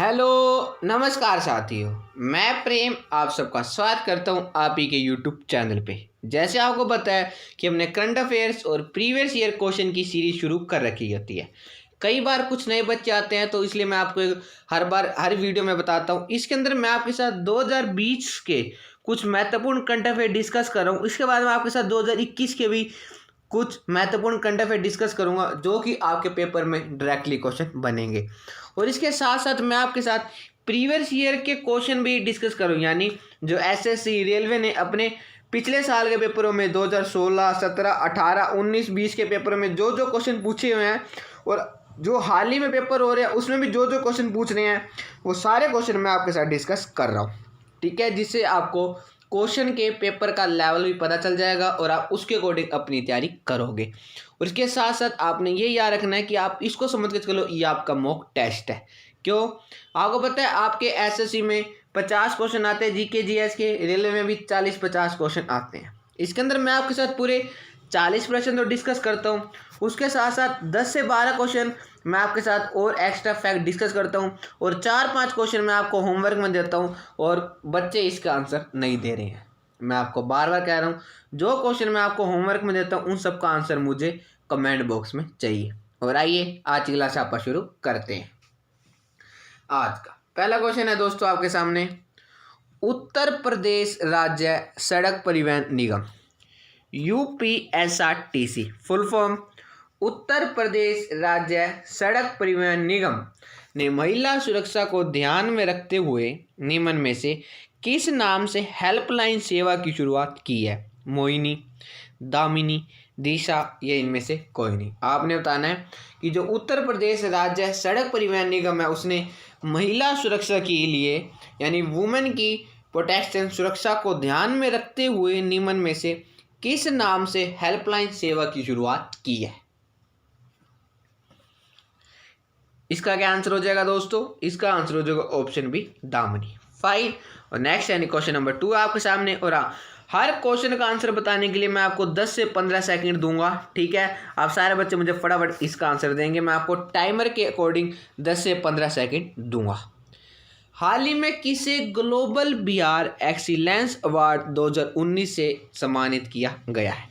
Hello, नमस्कार साथियों। मैं प्रेम आप सबका स्वागत करता हूं आप ही के यूट्यूब चैनल पे। जैसे आपको पता है कि हमने करंट अफेयर्स और प्रीवियस ईयर क्वेश्चन की सीरीज शुरू कर रखी होती है। कई बार कुछ नए बच्चे आते हैं तो इसलिए मैं आपको हर बार हर वीडियो में बताता हूँ। इसके अंदर मैं आपके साथ 2020 के कुछ महत्वपूर्ण करंट अफेयर डिस्कस कर रहा हूँ। इसके बाद मैं आपके साथ 2021 के भी कुछ महत्वपूर्ण करंट अफेयर डिस्कस करूंगा जो कि आपके पेपर में डायरेक्टली क्वेश्चन बनेंगे। और इसके साथ साथ मैं आपके साथ प्रीवियस ईयर के क्वेश्चन भी डिस्कस करूंगा, यानी जो एसएससी रेलवे ने अपने पिछले साल के पेपरों में 2016, 17, 18, 19, 20 के पेपरों में जो जो क्वेश्चन पूछे हुए हैं और जो हाल ही में पेपर हो रहे हैं उसमें भी जो जो क्वेश्चन पूछ रहे हैं वो सारे क्वेश्चन मैं आपके साथ डिस्कस कर रहा हूँ। ठीक है, जिससे आपको क्वेश्चन के पेपर का लेवल भी पता चल जाएगा और आप उसके अकॉर्डिंग अपनी तैयारी करोगे। और इसके साथ साथ आपने ये याद रखना है कि आप इसको समझ के चलो ये आपका मॉक टेस्ट है। क्यों? आपको पता है आपके एसएससी में 50 क्वेश्चन आते हैं जीके जीएस के, रेलवे में भी 40-50 क्वेश्चन आते हैं। इसके अंदर मैं आपके साथ पूरे 40 प्रश्न तो डिस्कस करता हूँ, उसके साथ साथ 10 से 12 क्वेश्चन मैं आपके साथ और एक्स्ट्रा फैक्ट डिस्कस करता हूँ और 4-5 क्वेश्चन मैं आपको होमवर्क में देता हूँ और बच्चे इसका आंसर नहीं दे रहे हैं। मैं आपको बार बार कह रहा हूँ, जो क्वेश्चन मैं आपको होमवर्क में देता हूँ उन सब का आंसर मुझे कमेंट बॉक्स में चाहिए। और आइए आज की क्लास आपका शुरू करते हैं। आज का पहला क्वेश्चन है दोस्तों आपके सामने, उत्तर प्रदेश राज्य सड़क परिवहन निगम UPSRTC full form Uttar Pradesh राज्य सड़क परिवहन निगम ने महिला सुरक्षा को ध्यान में रखते हुए निम्न में से किस नाम से हेल्पलाइन सेवा की शुरुआत की है? मोहिनी, दामिनी, दिशा, ये इनमें से कोई नहीं। आपने बताना है कि जो उत्तर प्रदेश राज्य सड़क परिवहन निगम है उसने महिला सुरक्षा के लिए यानी वुमेन की प्रोटेक्शन सुरक्षा को ध्यान में रखते हुए निम्न में से किस नाम से हेल्पलाइन सेवा की शुरुआत की है? इसका क्या आंसर हो जाएगा दोस्तों? इसका आंसर हो जाएगा ऑप्शन बी, दामिनी। फाइन। और नेक्स्ट यानी क्वेश्चन नंबर 2 आपके सामने। और हर क्वेश्चन का आंसर बताने के लिए मैं आपको 10 से 15 सेकंड दूंगा। ठीक है, आप सारे बच्चे मुझे फटाफट इसका आंसर देंगे। मैं आपको टाइमर के अकॉर्डिंग 10 से 15 सेकंड दूंगा। हाल ही में किसे ग्लोबल बिहार एक्सीलेंस अवार्ड 2019 से सम्मानित किया गया है?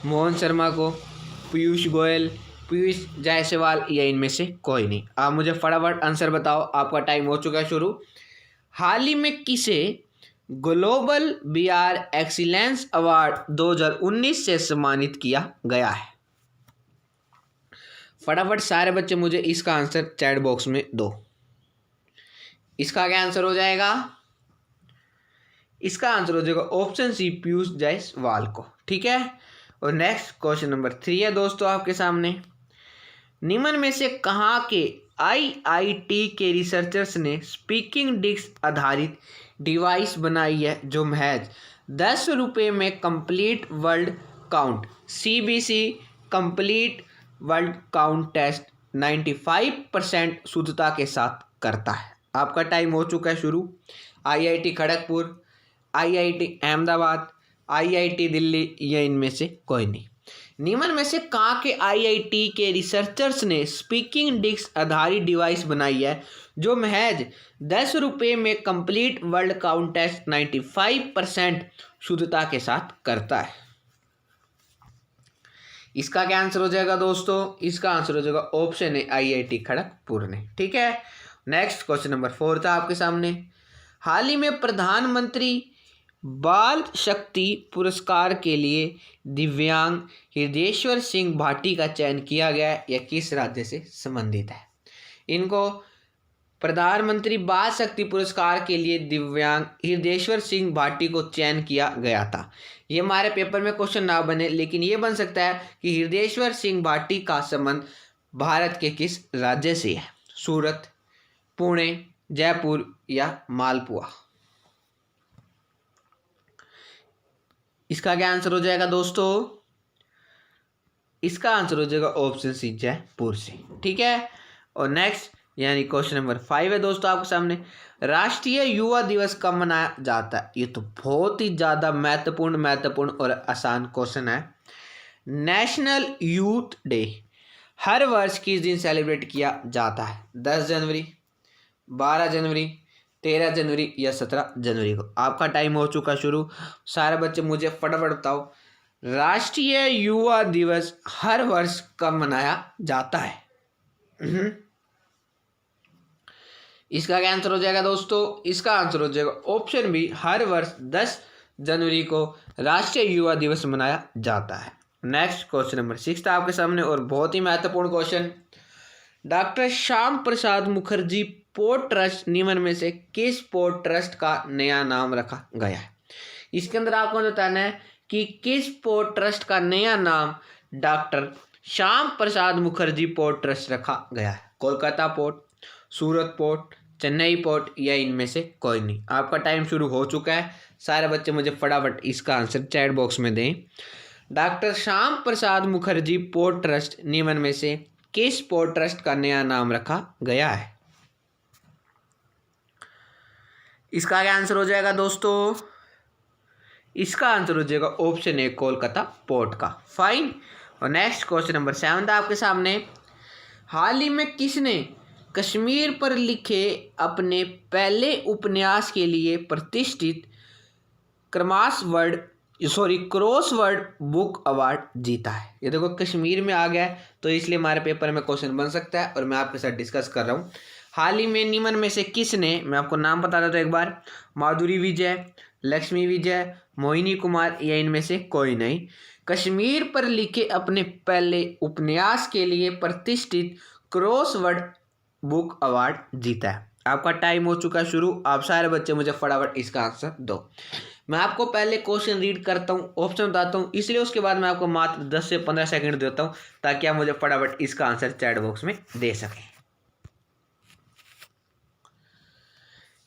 मोहन शर्मा को, पीयूष गोयल, पीयूष जायसवाल, या इनमें से कोई नहीं। आप मुझे फटाफट आंसर बताओ, आपका टाइम हो चुका है शुरू। हाल ही में किसे ग्लोबल बिहार एक्सीलेंस अवार्ड 2019 से सम्मानित किया गया है? फटाफट सारे बच्चे मुझे इसका आंसर चैट बॉक्स में दो। इसका क्या आंसर हो जाएगा? इसका आंसर हो जाएगा ऑप्शन सी, पीयूष जायसवाल को। ठीक है। और नेक्स्ट क्वेश्चन नंबर 3 है दोस्तों आपके सामने। निम्न में से कहाँ के आईआईटी के रिसर्चर्स ने स्पीकिंग डिस्क आधारित डिवाइस बनाई है जो महज 10 रुपये में complete blood count CBC complete blood count test 95% शुद्धता के साथ करता है? आपका टाइम हो चुका है शुरू। IIT Kharagpur, IIT Ahmedabad, IIT Delhi, या इनमें से कोई नहीं। निम्न में से कहाँ के आईआईटी के रिसर्चर्स ने स्पीकिंग डिस्क आधारित डिवाइस बनाई है जो महज 10 रुपये में कंप्लीट वर्ल्ड काउंट टेस्ट 95% शुद्धता के साथ करता है? इसका क्या आंसर हो जाएगा दोस्तों? इसका आंसर हो जाएगा ऑप्शन है, आईआईटी खड़गपुर ने। ठीक है। नेक्स्ट क्वेश्चन नंबर 4 था आपके सामने। हाल ही में प्रधानमंत्री बाल शक्ति पुरस्कार के लिए दिव्यांग हृदयेश्वर सिंह भाटी का चयन किया गया है, यह किस राज्य से संबंधित है? इनको प्रधानमंत्री बाल शक्ति पुरस्कार के लिए दिव्यांग हृदयेश्वर सिंह भाटी को चयन किया गया था। ये हमारे पेपर में क्वेश्चन ना बने, लेकिन ये बन सकता है कि हृदयेश्वर सिंह भाटी का संबंध भारत के किस राज्य से है? सूरत, पुणे, जयपुर, या मालपुआ? इसका क्या आंसर हो जाएगा दोस्तों? इसका आंसर हो जाएगा ऑप्शन सी, जयपुर से। ठीक है। और नेक्स्ट यानी क्वेश्चन नंबर 5 है दोस्तों आपके सामने। राष्ट्रीय युवा दिवस कब मनाया जाता है? ये तो बहुत ही ज़्यादा महत्वपूर्ण और आसान क्वेश्चन है। नेशनल यूथ डे हर वर्ष किस दिन सेलिब्रेट किया जाता है? 10 जनवरी, 12 जनवरी, 13 जनवरी या 17 जनवरी को? आपका टाइम हो चुका शुरू। सारे बच्चे मुझे फटाफट बताओ, राष्ट्रीय युवा दिवस हर वर्ष कब मनाया जाता है? इसका क्या आंसर हो जाएगा दोस्तों? इसका आंसर हो जाएगा ऑप्शन बी, हर वर्ष 10 जनवरी को राष्ट्रीय युवा दिवस मनाया जाता है। नेक्स्ट क्वेश्चन नंबर 6 आपके सामने, और बहुत ही महत्वपूर्ण question. Doctor Shyam Prasad Mukherjee port trust निम्न में से किस पोर्ट ट्रस्ट का नया नाम रखा गया है? इसके अंदर आपको बताना है कि किस पोर्ट ट्रस्ट का नया नाम doctor Shyam Prasad Mukherjee port trust रखा गया है। कोलकाता पोर्ट, सूरत पोर्ट, चेन्नई पोर्ट या इनमें से कोई नहीं। आपका टाइम शुरू हो चुका है। सारे बच्चे मुझे फटाफट इसका आंसर चैट बॉक्स में दें। Doctor Shyam Prasad Mukherjee port trust निम्न में से किस पोर्ट ट्रस्ट का नया नाम रखा गया है? इसका क्या आंसर हो जाएगा दोस्तों? इसका आंसर हो जाएगा ऑप्शन ए, कोलकाता पोर्ट का। फाइन। और नेक्स्ट क्वेश्चन नंबर 7 आपके सामने। हाल ही में किसने कश्मीर पर लिखे अपने पहले उपन्यास के लिए प्रतिष्ठित क्रॉसवर्ड बुक अवार्ड जीता है? ये देखो कश्मीर में आ गया है, तो इसलिए हमारे पेपर में क्वेश्चन बन सकता है और मैं आपके साथ डिस्कस कर रहा हूँ। हाल ही में निम्न में से किसने, मैं आपको नाम बता देता हूँ एक बार, माधुरी विजय, लक्ष्मी विजय, मोहिनी कुमार या इनमें से कोई नहीं, कश्मीर पर लिखे अपने पहले उपन्यास के लिए प्रतिष्ठित क्रॉसवर्ड बुक अवार्ड जीता है। आपका टाइम हो चुका है शुरू। आप सारे बच्चे मुझे फटाफट इसका आंसर दो। मैं आपको पहले क्वेश्चन रीड करता हूँ, ऑप्शन बताता हूँ, इसलिए उसके बाद मैं आपको मात्र 10 से 15 सेकंड देता हूँ ताकि आप मुझे फटाफट इसका आंसर चैट बॉक्स में दे सकें।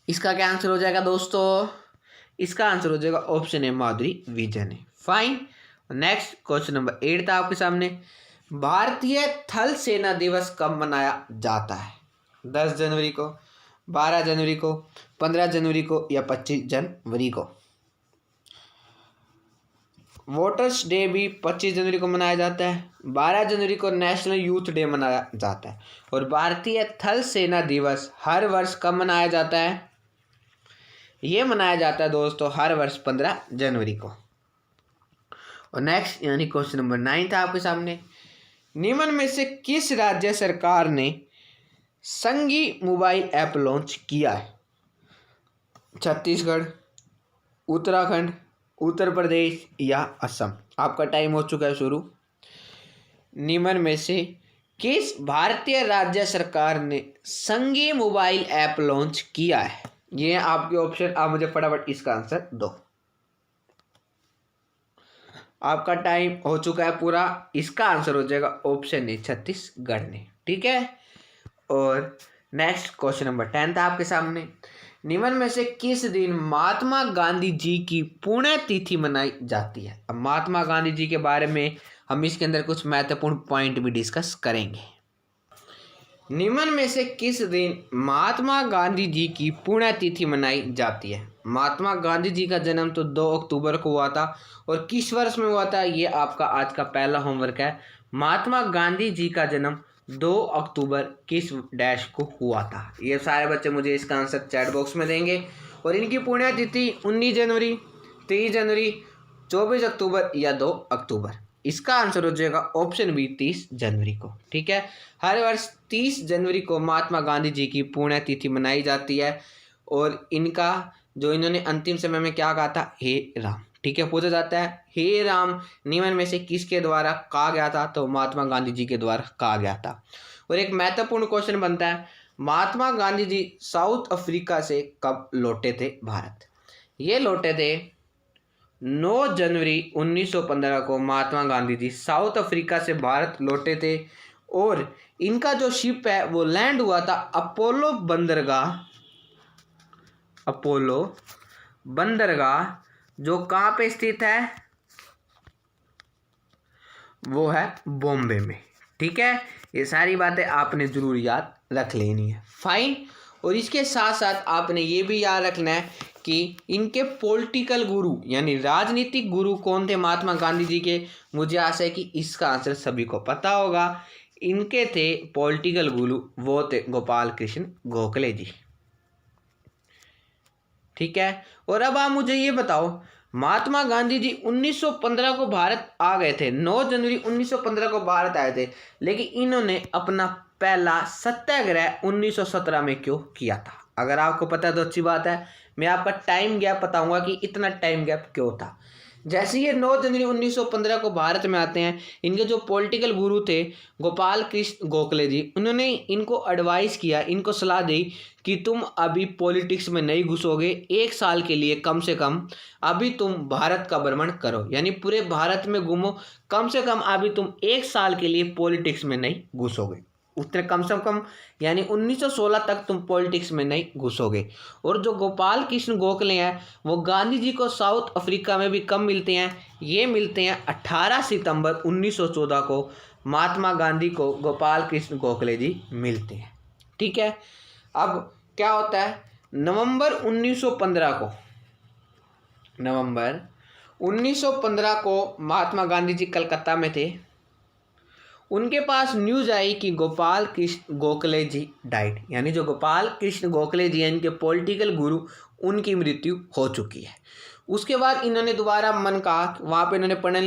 इसका क्या आंसर हो जाएगा दोस्तों? इसका आंसर हो जाएगा ऑप्शन है, माधुरी विजय ने। फाइन। नेक्स्ट क्वेश्चन नंबर 8 था आपके सामने। भारतीय थल सेना दिवस कब मनाया जाता है? 10 जनवरी को, 12 जनवरी को, 15 जनवरी को या 25 जनवरी को? वोटर्स डे भी 25 जनवरी को मनाया जाता है। 12 जनवरी को नेशनल यूथ डे मनाया जाता है। और भारतीय थल सेना दिवस हर वर्ष कब मनाया जाता है? ये मनाया जाता है दोस्तों हर वर्ष 15 जनवरी को। और नेक्स्ट यानी क्वेश्चन नंबर 9 था आपके सामने। निम्न में से किस राज्य सरकार ने संगी मोबाइल ऐप लॉन्च किया है? छत्तीसगढ़, उत्तराखंड, उत्तर प्रदेश या असम? आपका टाइम हो चुका है शुरू। निम्न में से किस भारतीय राज्य सरकार ने संगी मोबाइल ऐप लॉन्च किया है? ये आपके ऑप्शन, आप मुझे फटाफट इसका आंसर दो। आपका टाइम हो चुका है पूरा। इसका आंसर हो जाएगा ऑप्शन ए, छत्तीसगढ़ ने। ठीक है। और नेक्स्ट क्वेश्चन नंबर 10 था आपके सामने। निम्न में से किस दिन महात्मा गांधी जी की पुण्यतिथि मनाई जाती है? अब महात्मा गांधी जी के बारे में हम इसके अंदर कुछ महत्वपूर्ण पॉइंट भी डिस्कस करेंगे। निम्न में से किस दिन महात्मा गांधी जी की पुण्यतिथि मनाई जाती है? महात्मा गांधी जी का जन्म तो 2 अक्टूबर को हुआ था, और किस वर्ष में हुआ था ये आपका आज का पहला होमवर्क है। महात्मा गांधी जी का जन्म 2 अक्टूबर किस डैश को हुआ था? ये सारे बच्चे मुझे इसका आंसर चैट बॉक्स में देंगे। और इनकी पुण्यतिथि 19 जनवरी, 30 जनवरी, 24 अक्टूबर या 2 अक्टूबर? इसका आंसर हो जाएगा ऑप्शन बी, 30 जनवरी को। ठीक है। हर वर्ष 30 जनवरी को महात्मा गांधी जी की पुण्यतिथि मनाई जाती है। और इनका जो इन्होंने अंतिम समय में क्या कहा था, हे राम। ठीक है, पूछा जाता है हे राम निम्न में से किसके द्वारा कहा गया था? तो महात्मा गांधी जी के द्वारा कहा गया था। और एक महत्वपूर्ण क्वेश्चन बनता है, महात्मा गांधी जी साउथ अफ्रीका से कब लौटे थे भारत? ये लौटे थे 9 जनवरी 1915 को। महात्मा गांधी जी साउथ अफ्रीका से भारत लौटे थे, और इनका जो शिप है वो लैंड हुआ था अपोलो बंदरगाह, जो कहाँ पे स्थित है? वो है बॉम्बे में। ठीक है। ये सारी बातें आपने जरूर याद रख लेनी है। फाइन। और इसके साथ साथ आपने ये भी याद रखना है कि इनके पॉलिटिकल गुरु यानी राजनीतिक गुरु कौन थे महात्मा गांधी जी के? मुझे आशा है कि इसका आंसर सभी को पता होगा। इनके थे पॉलिटिकल गुरु, वो थे गोपाल कृष्ण गोखले जी। ठीक है। और अब आप मुझे ये बताओ, महात्मा गांधी जी 1915 को भारत आ गए थे, 9 जनवरी 1915 को भारत आए थे, लेकिन इन्होंने अपना पहला सत्याग्रह 1917 में क्यों किया था? अगर आपको पता है तो अच्छी बात है, मैं आपका टाइम गैप बताऊंगा कि इतना टाइम गैप क्यों था। जैसे ये 9 जनवरी 1915 को भारत में आते हैं, इनके जो पॉलिटिकल गुरु थे गोपाल कृष्ण गोखले जी, उन्होंने इनको एडवाइस किया, इनको सलाह दी कि तुम अभी पॉलिटिक्स में नहीं घुसोगे, 1 साल के लिए कम से कम अभी तुम भारत का भ्रमण करो, यानी पूरे भारत में घूमो, कम से कम अभी तुम 1 साल के लिए पॉलिटिक्स में नहीं घुसोगे, उतने कम से कम यानी 1916 तक तुम पॉलिटिक्स में नहीं घुसोगे। और जो गोपाल कृष्ण गोखले हैं वो गांधी जी को साउथ अफ्रीका में भी कम मिलते हैं, ये मिलते हैं 18 सितंबर 1914 को महात्मा गांधी को गोपाल कृष्ण गोखले जी मिलते हैं। ठीक है। अब क्या होता है, नवंबर 1915 को महात्मा गांधी जी कलकत्ता में थे, उनके पास न्यूज़ आई कि गोपाल कृष्ण गोखले जी डाइड, यानी जो गोपाल कृष्ण गोखले जी हैं इनके पॉलिटिकल गुरु, उनकी मृत्यु हो चुकी है। उसके बाद इन्होंने दोबारा मन कहा, वहाँ पे इन्होंने पढ़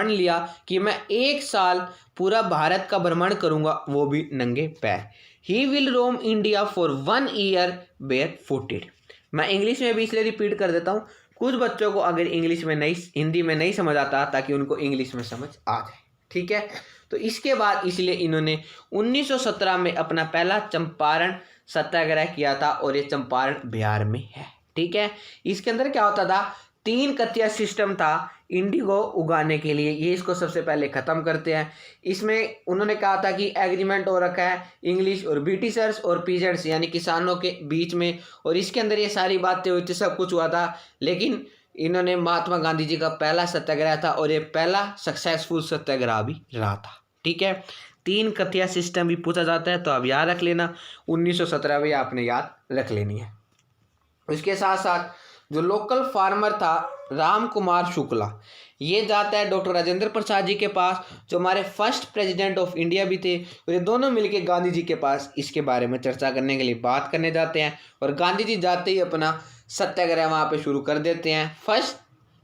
लिया कि मैं 1 साल पूरा भारत का भ्रमण करूँगा, वो भी नंगे पैर। He will roam India for 1 year barefooted. मैं इंग्लिश में भी इसलिए रिपीट कर देता हूँ, कुछ बच्चों को अगर इंग्लिश में नहीं, हिंदी में नहीं समझ आता, ताकि उनको इंग्लिश में समझ आ जाए। ठीक है। तो इसके बाद इसलिए इन्होंने 1917 में अपना पहला चंपारण सत्याग्रह किया था, और ये चंपारण बिहार में है। ठीक है। इसके अंदर क्या होता था, 3 कथिया सिस्टम था इंडिगो उगाने के लिए, ये इसको सबसे पहले ख़त्म करते हैं। इसमें उन्होंने कहा था कि एग्रीमेंट हो रखा है इंग्लिश और ब्रिटिशर्स और पीजेंट्स यानी किसानों के बीच में, और इसके अंदर ये सारी बातें हुई थी, सब कुछ हुआ था, लेकिन इन्होंने महात्मा गांधी जी का पहला सत्याग्रह था, और ये पहला सक्सेसफुल सत्याग्रह भी रहा था। ठीक है। 3 कथिया सिस्टम भी पूछा जाता है, तो आप याद रख लेना, 1917 भी आपने याद रख लेनी है। उसके साथ साथ जो लोकल फार्मर था राम कुमार शुक्ला, ये जाता है डॉक्टर राजेंद्र प्रसाद जी के पास, जो हमारे फर्स्ट प्रेसिडेंट ऑफ इंडिया भी थे, और ये दोनों मिलके गांधी जी के पास इसके बारे में चर्चा करने के लिए बात करने जाते हैं, और गांधी जी जाते ही अपना सत्याग्रह वहाँ पे शुरू कर देते हैं। फर्स्ट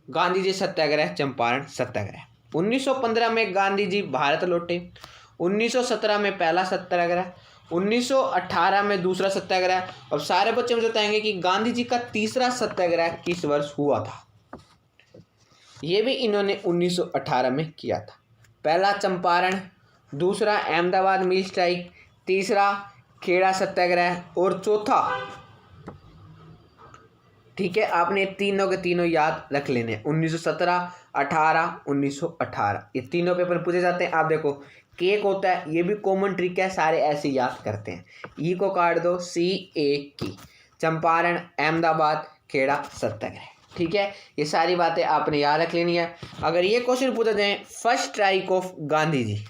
गांधी जी सत्याग्रह चंपारण सत्याग्रह। 1915 में गांधी जी भारत लौटे, 1917 में पहला सत्याग्रह, 1918 में दूसरा सत्याग्रह। अब सारे बच्चे मुझे बताएंगे कि गांधी जी का तीसरा सत्याग्रह किस वर्ष हुआ था? ये भी इन्होंने 1918 में किया था। पहला चंपारण, दूसरा अहमदाबाद मिल स्ट्राइक, तीसरा खेड़ा सत्याग्रह, और चौथा, ठीक है, आपने तीनों के तीनों याद रख लेने, 1917, 18, 1918, ये तीनों पेपर पूछे जाते हैं। आप देखो केक होता है, ये भी कॉमन ट्रिक है, सारे ऐसे याद करते हैं, ई को काट दो, CA की, चंपारण, अहमदाबाद, खेड़ा सत्याग्रह। ठीक है। ये सारी बातें आपने याद रख लेनी है। अगर ये क्वेश्चन पूछा जाए फर्स्ट स्ट्राइक ऑफ गांधी जी,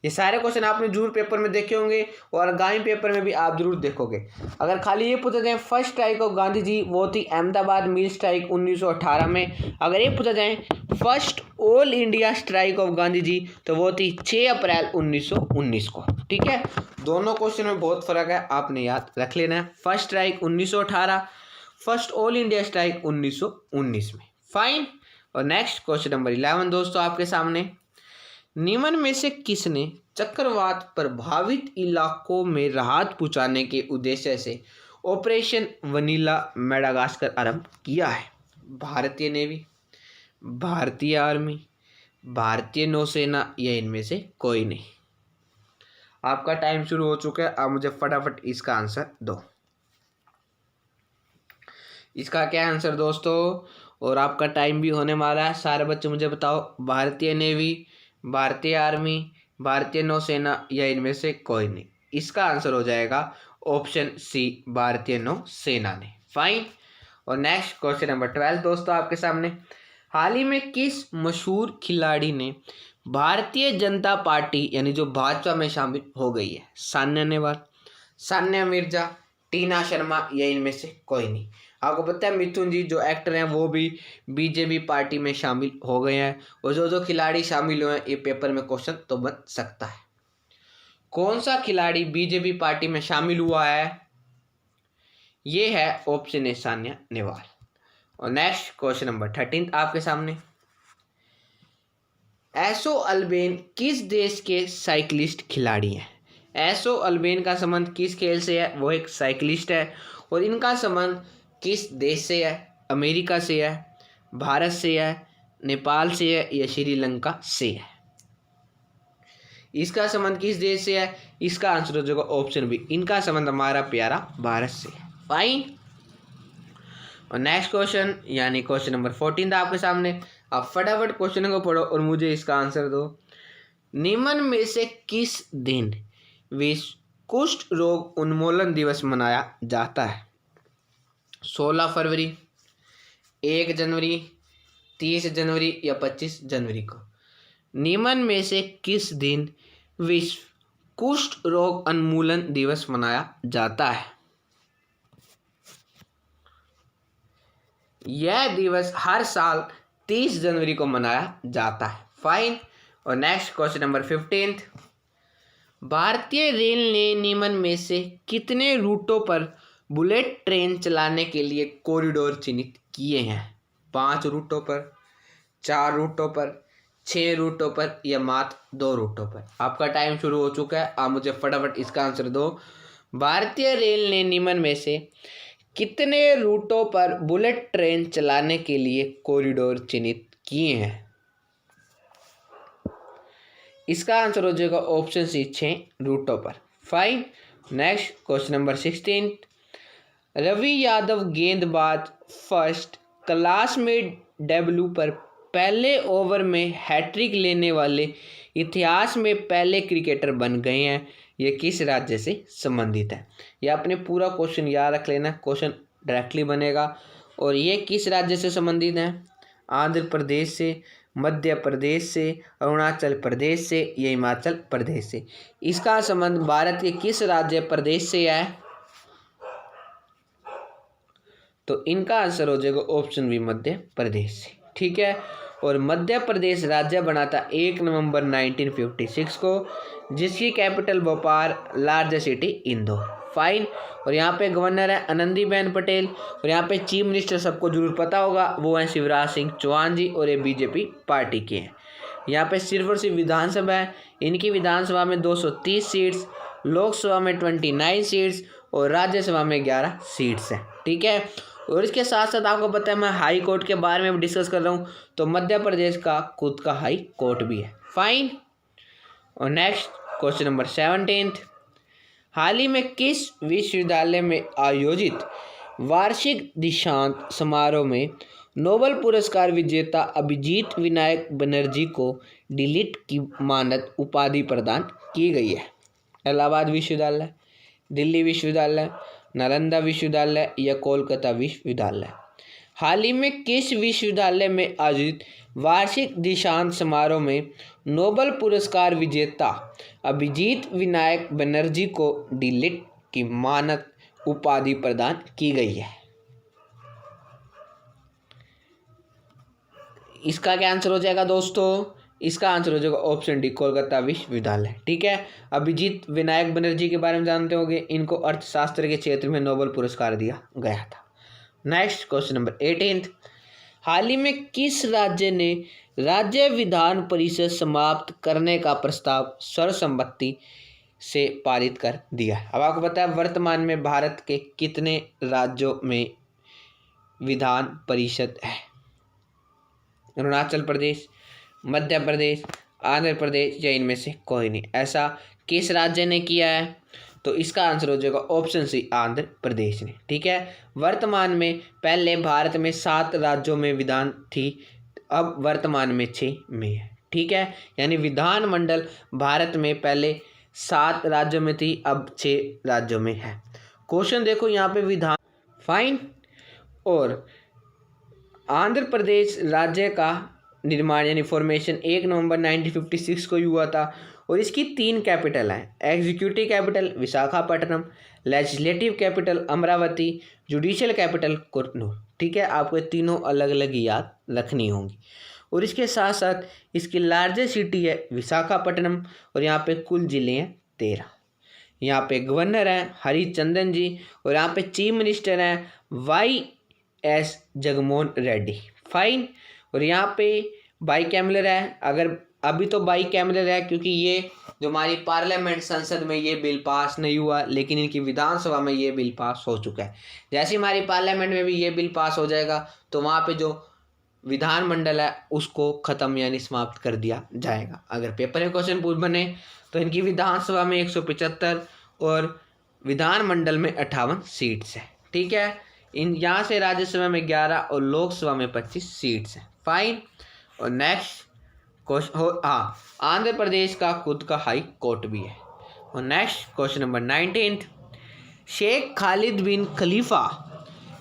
ये सारे क्वेश्चन आपने जरूर पेपर में देखे होंगे, और आगामी पेपर में भी आप जरूर देखोगे। अगर खाली ये पूछा जाए फर्स्ट स्ट्राइक ऑफ गांधी जी, वो थी अहमदाबाद मिल स्ट्राइक 1918 में। अगर ये पूछा जाए first all India strike of Gandhi ji, तो वो थी 6 अप्रैल 1919 को। ठीक है। दोनों क्वेश्चन में बहुत फर्क है, आपने याद रख लेना है। First strike 1918, first all India strike 1919 में। फाइन। और नेक्स्ट क्वेश्चन नंबर 11 दोस्तों आपके सामने, निम्न में से किसने चक्रवात प्रभावित इलाकों में राहत पहुंचाने के उद्देश्य से ऑपरेशन वनीला मेडागास्कर आरंभ किया है? भारतीय नेवी, भारतीय आर्मी, भारतीय नौसेना, या इनमें से कोई नहीं? आपका टाइम शुरू हो चुका है, आप मुझे फटाफट इसका आंसर दो। इसका क्या आंसर दोस्तों? और आपका टाइम भी होने वाला है। सारे बच्चे मुझे बताओ, भारतीय नेवी, भारतीय आर्मी, भारतीय नौसेना, या इनमें से कोई नहीं? इसका आंसर हो जाएगा ऑप्शन C, भारतीय नौसेना ने। फाइन। और नेक्स्ट क्वेश्चन नंबर 12 दोस्तों आपके सामने, हाल ही में किस मशहूर खिलाड़ी ने भारतीय जनता पार्टी यानी जो भाजपा में शामिल हो गई है? सान्या नेहवाल, सान्या मिर्जा, टीना शर्मा, या इनमें से कोई नहीं? आपको पता है मिथुन जी जो एक्टर हैं वो भी बीजेपी पार्टी में शामिल हो गए हैं, और जो जो खिलाड़ी शामिल हुए हैं ये पेपर में क्वेश्चन तो बन सकता है। कौन सा खिलाड़ी बीजेपी पार्टी में शामिल हुआ है? ये है ऑप्शन ए सानिया नेहवाल। और नेक्स्ट क्वेश्चन नंबर 13 आपके सामने। एसो अल्बेन किस देश के साइक्लिस्ट खिलाड़ी हैं? एसो अल्बेन का संबंध किस खेल से है? वो एक साइक्लिस्ट है। और इनका संबंध किस देश से है? अमेरिका से है, भारत से है, नेपाल से है या श्रीलंका से है? इसका संबंध किस देश से है? इसका आंसर हो जाएगा ऑप्शन बी, इनका संबंध हमारा प्यारा भारत से है। फाइन। और नेक्स्ट क्वेश्चन यानी क्वेश्चन नंबर 14 था आपके सामने। आप फटाफट क्वेश्चन को पढ़ो और मुझे इसका आंसर दो। निम्न में से किस दिन विश्व कुष्ठ रोग उन्मूलन दिवस मनाया जाता है? 16 फरवरी, 1 जनवरी, 30 जनवरी या 25 जनवरी को? निम्न में से किस दिन विश्व कुष्ठ रोग उन्मूलन दिवस मनाया जाता है? यह दिवस हर साल 30 जनवरी को मनाया जाता है। फाइन। और नेक्स्ट क्वेश्चन नंबर 15। भारतीय रेल ने निम्न में से कितने रूटों पर बुलेट ट्रेन चलाने के लिए कॉरिडोर चिन्हित किए हैं? 5 रूटों पर, 4 रूटों पर, 6 रूटों पर या मात्र 2 रूटों पर? आपका टाइम शुरू हो चुका है, आप मुझे फटाफट इसका आंसर दो। भारतीय रेल ने निम्न में से कितने रूटों पर बुलेट ट्रेन चलाने के लिए कॉरिडोर चिन्हित किए हैं? इसका आंसर हो जाएगा ऑप्शन सी, 6 रूटों पर। Fine. Next question number 16। Ravi Yadav गेंदबाज फर्स्ट क्लास में डेब्यू पर पहले ओवर में हैट्रिक लेने वाले इतिहास में पहले क्रिकेटर बन गए हैं। ये किस राज्य से संबंधित है? ये अपने पूरा क्वेश्चन याद रख लेना, क्वेश्चन डायरेक्टली बनेगा। और ये किस राज्य से संबंधित है? आंध्र प्रदेश से, मध्य प्रदेश से, अरुणाचल प्रदेश से या हिमाचल प्रदेश से? इसका संबंध भारत के किस राज्य प्रदेश से है? तो इनका आंसर हो जाएगा ऑप्शन बी, मध्य प्रदेश से। ठीक है। और मध्य प्रदेश राज्य बना था 1 नवंबर 1956 को, जिसकी capital Bhopal, largest city Indore. Fine. और यहाँ पे गवर्नर है आनंदीबेन पटेल। और यहाँ पे चीफ मिनिस्टर सबको जरूर पता होगा, वो हैं शिवराज सिंह चौहान जी, और ये बीजेपी पार्टी के हैं। यहाँ पे सिर्फ और सिर्फ विधानसभा है, इनकी विधानसभा में 230 सीट्स, लोकसभा में 29 सीट्स और राज्यसभा में 11 सीट्स हैं। ठीक है। और इसके साथ साथ आपको पता है मैं हाई कोर्ट के बारे में भी डिस्कस कर रहा हूँ, तो मध्य प्रदेश का खुद का हाई कोर्ट भी है। फाइन। और नेक्स्ट क्वेश्चन नंबर 17। हाल ही में किस विश्वविद्यालय में आयोजित वार्षिक दीक्षांत समारोह में नोबेल पुरस्कार विजेता अभिजीत विनायक बनर्जी को डिलीट की मानद उपाधि प्रदान की गई है? इलाहाबाद विश्वविद्यालय, दिल्ली विश्वविद्यालय, नालंदा विश्वविद्यालय या कोलकाता विश्वविद्यालय? हाल ही में किस विश्वविद्यालय में आयोजित वार्षिक दीक्षांत समारोह में नोबेल पुरस्कार विजेता अभिजीत विनायक बनर्जी को डिलीट की मानद उपाधि प्रदान की गई है? इसका क्या आंसर हो जाएगा दोस्तों? इसका आंसर हो जाएगा ऑप्शन डी, कोलकाता विश्वविद्यालय। ठीक है। अभिजीत विनायक बनर्जी के बारे में जानते होंगे, इनको अर्थशास्त्र के क्षेत्र में नोबेल पुरस्कार दिया गया था। Next question number 18। हाल ही में किस राज्य ने राज्य विधान परिषद समाप्त करने का प्रस्ताव सर्वसम्मति से पारित कर दिया? अब आपको पता है वर्तमान में भारत के कितने राज्यों में विधान परिषद है? अरुणाचल प्रदेश, मध्य प्रदेश, आंध्र प्रदेश या इनमें से कोई नहीं? ऐसा किस राज्य ने किया है? तो इसका आंसर हो जाएगा ऑप्शन सी, आंध्र प्रदेश ने। ठीक है। वर्तमान में पहले भारत में 7 राज्यों में विधान थी, अब वर्तमान में 6 में है। ठीक है। यानी विधानमंडल भारत में पहले 7 राज्यों में थी, अब 6 राज्यों में है। क्वेश्चन देखो यहाँ पे विधान। फाइन। और आंध्र प्रदेश राज्य का निर्माण यानी फॉर्मेशन 1 नवंबर 1956 को ही हुआ था। और इसकी 3 कैपिटल हैं, executive capital Visakhapatnam, legislative capital Amravati, judicial capital Kurnool. ठीक है। आपको ये तीनों अलग अलग याद रखनी होंगी। और इसके साथ साथ इसकी लार्जेस्ट सिटी है विशाखापट्टनम, और यहाँ पे कुल जिले हैं 13। यहाँ पे गवर्नर हैं हरिचंदन जी, और यहाँ पे चीफ मिनिस्टर हैं YS जगनमोहन रेड्डी। फाइन। और यहाँ पे बाई कैमरल है, अगर अभी तो बाई कैमरल है क्योंकि ये जो हमारी पार्लियामेंट संसद में ये बिल पास नहीं हुआ, लेकिन इनकी विधानसभा में ये बिल पास हो चुका है। जैसे हमारी पार्लियामेंट में भी ये बिल पास हो जाएगा तो वहाँ पे जो विधानमंडल है उसको ख़त्म यानी समाप्त कर दिया जाएगा। अगर पेपर में क्वेश्चन पूछ बने तो इनकी विधानसभा में 175 और विधानमंडल में 58 सीट्स है। ठीक है, इन यहाँ से राज्यसभा में 11 और लोकसभा में 25 सीट्स हैं। फाइन। और नेक्स्ट क्वेश्चन हाँ, आंध्र प्रदेश का खुद का हाई कोर्ट भी है। और next question number 19, Sheikh Khalid bin Khalifa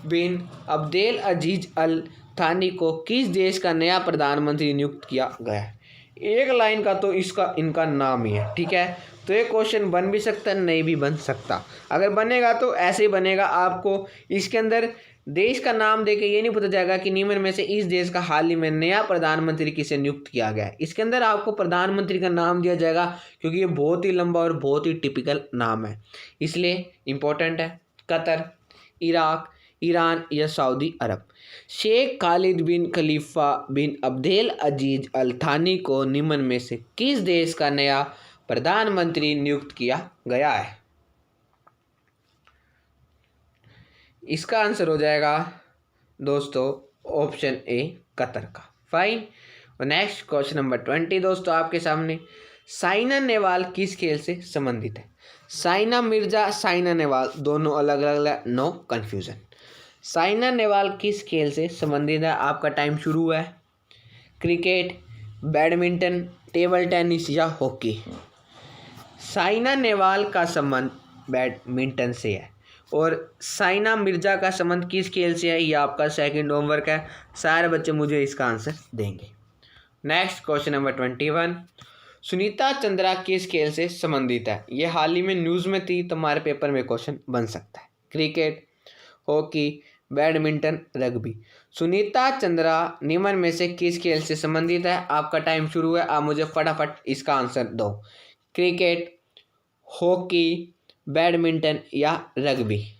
bin Abdel Aziz Al Thani को किस देश का नया प्रधानमंत्री नियुक्त किया गया है? एक लाइन का तो इनका नाम ही है। ठीक है, तो ये क्वेश्चन बन भी सकता है, नहीं भी बन सकता। अगर बनेगा तो ऐसे ही बनेगा, आपको इसके अंदर देश का नाम देके ये नहीं पता जाएगा कि निम्न में से इस देश का हाल ही में नया प्रधानमंत्री किसे नियुक्त किया गया है। इसके अंदर आपको प्रधानमंत्री का नाम दिया जाएगा क्योंकि ये बहुत ही लंबा और बहुत ही टिपिकल नाम है, इसलिए इम्पोर्टेंट है। कतर, इराक, ईरान या सऊदी अरब। Sheikh Khalid bin Khalifa bin Abdel Aziz Al Thani को निम्न में से किस देश का नया प्रधानमंत्री नियुक्त किया गया है? इसका आंसर हो जाएगा दोस्तों ऑप्शन ए, कतर का। फाइन। और नेक्स्ट क्वेश्चन नंबर 20 दोस्तों आपके सामने, साइना नेहवाल किस खेल से संबंधित है? साइना मिर्जा, साइना नेहवाल दोनों अलग अलग, नो कन्फ्यूजन। साइना नेहवाल किस खेल से संबंधित है? आपका टाइम शुरू हुआ है। क्रिकेट, बैडमिंटन, टेबल टेनिस या हॉकी? साइना नेहवाल का संबंध बैडमिंटन से है और साइना मिर्जा का संबंध किस खेल से है? ये आपका सेकंड होमवर्क है, सारे बच्चे मुझे इसका आंसर देंगे। Next question number 21, Sunita Chandra किस खेल से संबंधित है? ये हाल ही में न्यूज़ में थी तो हमारे पेपर में क्वेश्चन बन सकता है। Cricket, hockey, badminton, rugby. Sunita Chandra निम्न में से किस खेल से संबंधित है? आपका टाइम शुरू है, आप मुझे फटाफट इसका आंसर दो। क्रिकेट, हॉकी, बैडमिंटन या रग्बी?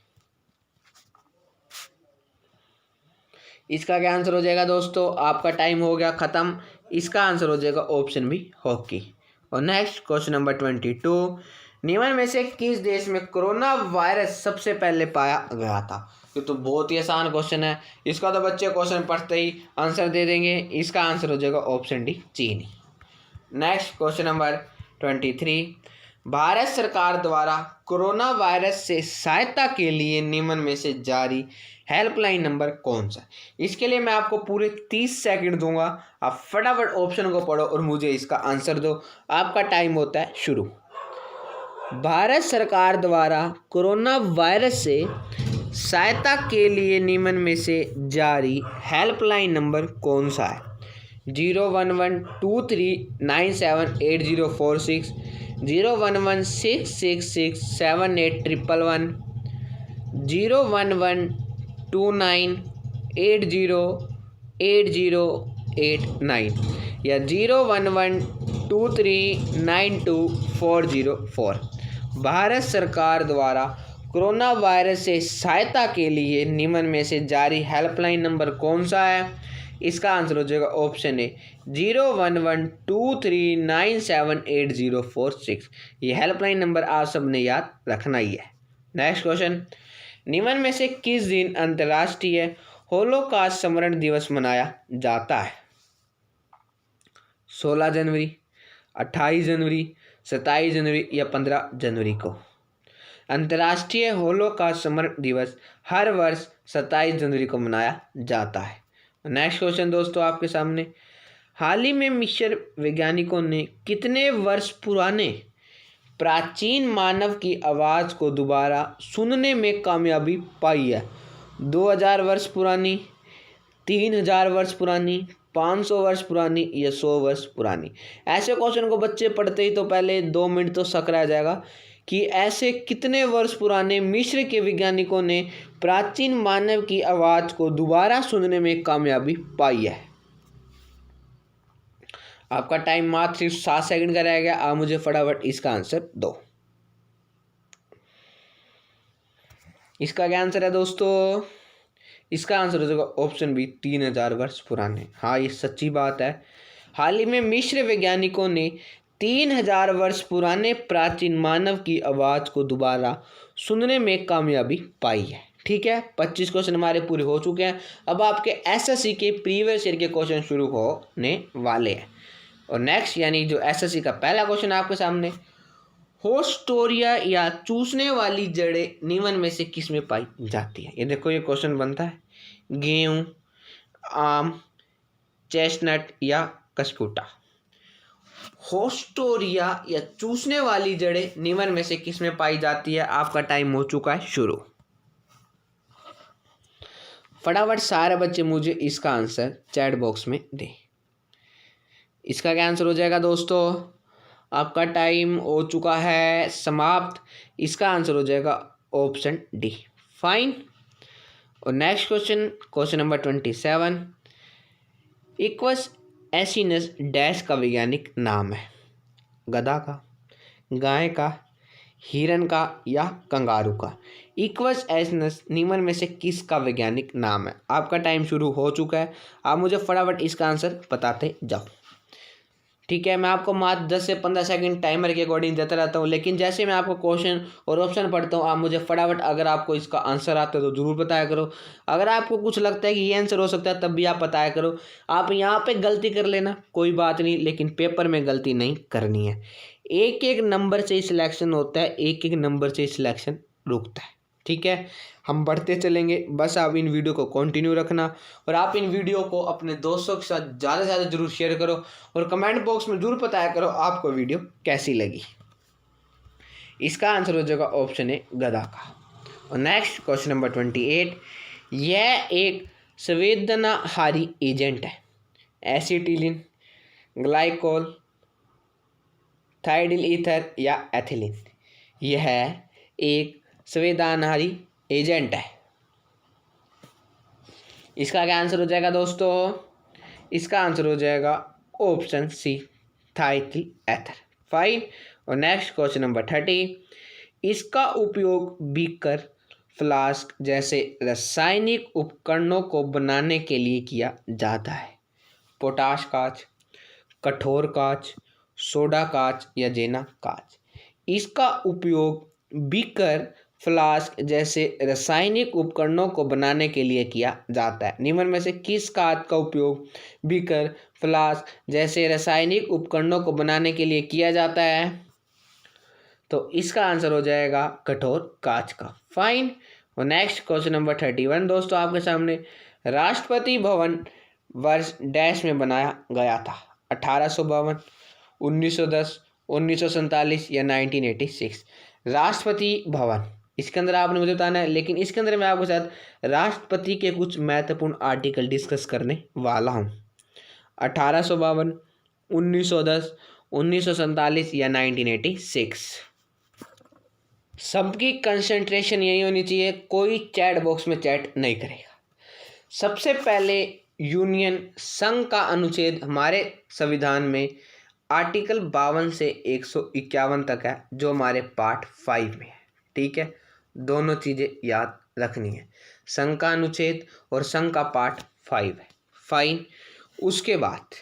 इसका क्या आंसर हो जाएगा दोस्तों? आपका टाइम हो गया ख़त्म। इसका आंसर हो जाएगा ऑप्शन बी, हॉकी। और नेक्स्ट क्वेश्चन नंबर 22, निम्न में से किस देश में कोरोना वायरस सबसे पहले पाया गया था? ये तो बहुत ही आसान क्वेश्चन है, इसका तो बच्चे क्वेश्चन पढ़ते ही आंसर दे देंगे। इसका आंसर हो जाएगा ऑप्शन डी, चीन। नेक्स्ट क्वेश्चन नंबर 23, भारत सरकार द्वारा कोरोना वायरस से सहायता के लिए निम्न में से जारी हेल्पलाइन नंबर कौन सा? इसके लिए मैं आपको पूरे 30 सेकंड दूंगा, आप फटाफट ऑप्शन को पढ़ो और मुझे इसका आंसर दो। आपका टाइम होता है शुरू। भारत सरकार द्वारा कोरोना वायरस से सहायता के लिए निम्न में से जारी हेल्पलाइन नंबर कौन सा है? 01123978046, 01166678111, 01129808089 या 01123924004। भारत सरकार द्वारा कोरोना वायरस से सहायता के लिए निम्न में से जारी हेल्पलाइन नंबर कौन सा है? इसका आंसर हो जाएगा ऑप्शन ए, 01123978046। ये हेल्पलाइन नंबर आप सबने याद रखना ही है। नेक्स्ट क्वेश्चन, निम्न में से किस दिन अंतर्राष्ट्रीय होलोकॉस्ट स्मरण दिवस मनाया जाता है? 16 जनवरी, 28 जनवरी, 27 जनवरी या 15 जनवरी को? अंतर्राष्ट्रीय होलोकॉस्ट स्मरण दिवस हर वर्ष 27 जनवरी को मनाया जाता है। नेक्स्ट क्वेश्चन दोस्तों आपके सामने, हाल ही में मिस्र वैज्ञानिकों ने कितने वर्ष पुराने प्राचीन मानव की आवाज़ को दोबारा सुनने में कामयाबी पाई है? 2000 वर्ष पुरानी, 3000 वर्ष पुरानी, 500 वर्ष पुरानी या 100 वर्ष पुरानी? ऐसे क्वेश्चन को बच्चे पढ़ते ही तो पहले 2 मिनट तो शक रह जाएगा कि ऐसे कितने वर्ष पुराने मिस्र के वैज्ञानिकों ने प्राचीन मानव की आवाज़ को दोबारा सुनने में कामयाबी पाई है। आपका टाइम मात्र सिर्फ 7 सेकंड का रह गया, आप मुझे फटाफट इसका आंसर दो। इसका क्या आंसर है दोस्तों? इसका आंसर हो जाएगा ऑप्शन बी, 3000 वर्ष पुराने। हाँ, ये सच्ची बात है। हाल ही में मिस्र वैज्ञानिकों ने 3000 वर्ष पुराने प्राचीन मानव की आवाज़ को दोबारा सुनने में कामयाबी पाई है। ठीक है, 25 क्वेश्चन हमारे पूरे हो चुके हैं। अब आपके एसएससी के प्रीवियस ईयर के क्वेश्चन शुरू होने वाले हैं। और नेक्स्ट यानी जो एसएससी का पहला क्वेश्चन आपके सामने, होस्टोरिया या चूसने वाली जड़ें निम्न में से किस में पाई जाती है? ये देखो, ये क्वेश्चन बनता है, गेहूं, आम, चेस्टनट या कस्कुटा। होस्टोरिया या चूसने वाली जड़ें निम्न में से किस में पाई जाती है? आपका टाइम हो चुका है शुरू। फटाफट सारे बच्चे मुझे इसका आंसर चैट बॉक्स में दें। इसका क्या आंसर हो जाएगा दोस्तों? आपका टाइम हो चुका है समाप्त। इसका आंसर हो जाएगा ऑप्शन डी, फाइन। और next question, question number 27, equals acinus dash का वैज्ञानिक नाम है? गधा का, गाय का, हिरन का या कंगारू का? इक्वस एसिनस निम्न में से किसका वैज्ञानिक नाम है? आपका टाइम शुरू हो चुका है। आप मुझे फटाफट इसका आंसर बताते जाओ। ठीक है, मैं आपको मात्र 10 से 15 सेकंड टाइमर के अकॉर्डिंग देता रहता हूँ, लेकिन जैसे मैं आपको क्वेश्चन और ऑप्शन पढ़ता हूँ, आप मुझे फटाफट अगर आपको इसका आंसर आता है तो ज़रूर बताया करो। अगर आपको कुछ लगता है कि ये आंसर हो सकता है तब भी आप बताया करो। आप यहाँ पे गलती कर लेना, कोई बात नहीं, लेकिन पेपर में गलती नहीं करनी है। एक एक नंबर से सिलेक्शन होता है, एक एक नंबर से सिलेक्शन रुकता है। ठीक है, हम बढ़ते चलेंगे, बस आप इन वीडियो को कंटिन्यू रखना और आप इन वीडियो को अपने दोस्तों के साथ ज़्यादा से ज़्यादा जरूर शेयर करो और कमेंट बॉक्स में जरूर बताया करो आपको वीडियो कैसी लगी। इसका आंसर हो जाएगा ऑप्शन ए, गधा का। और नेक्स्ट क्वेश्चन नंबर 28, यह एक संवेदनाहारी एजेंट है? एसिटिलीन, ग्लाइकोल, थाइडिल ईथर या एथिलीन? यह एक संवेदनहारी एजेंट है। इसका क्या आंसर हो जाएगा दोस्तों? इसका आंसर हो जाएगा ऑप्शन सी, थाइथिल एथर, फाइन। और नेक्स्ट क्वेश्चन नंबर 30, इसका उपयोग बीकर, फ्लास्क जैसे रासायनिक उपकरणों को बनाने के लिए किया जाता है? पोटाश कांच, कठोर कांच, सोडा कांच या जेना कांच? इसका उपयोग बीकर, फ्लास्क जैसे रासायनिक उपकरणों को बनाने के लिए किया जाता है? निम्न में से किस कांच का उपयोग बीकर, फ्लास्क जैसे रासायनिक उपकरणों को बनाने के लिए किया जाता है? तो इसका आंसर हो जाएगा कठोर कांच का, फाइन। और नेक्स्ट क्वेश्चन नंबर 31 दोस्तों आपके सामने, राष्ट्रपति भवन वर्ष डैश में बनाया गया था? 1852, 1910, 1947 या 1986? राष्ट्रपति भवन, इसके अंदर आपने मुझे बताना है, लेकिन इसके अंदर मैं आपके साथ राष्ट्रपति के कुछ महत्वपूर्ण आर्टिकल डिस्कस करने वाला हूँ। 1852, 1910, 1947 या 1986? सबकी कंसंट्रेशन यही होनी चाहिए, कोई चैट बॉक्स में चैट नहीं करेगा। सबसे पहले यूनियन संघ का अनुच्छेद हमारे संविधान में आर्टिकल 52 से 151 तक है, जो हमारे पार्ट 5 में है। ठीक है, दोनों चीज़ें याद रखनी है, संघ का अनुच्छेद और संघ का पार्ट 5 है, फाइन। उसके बाद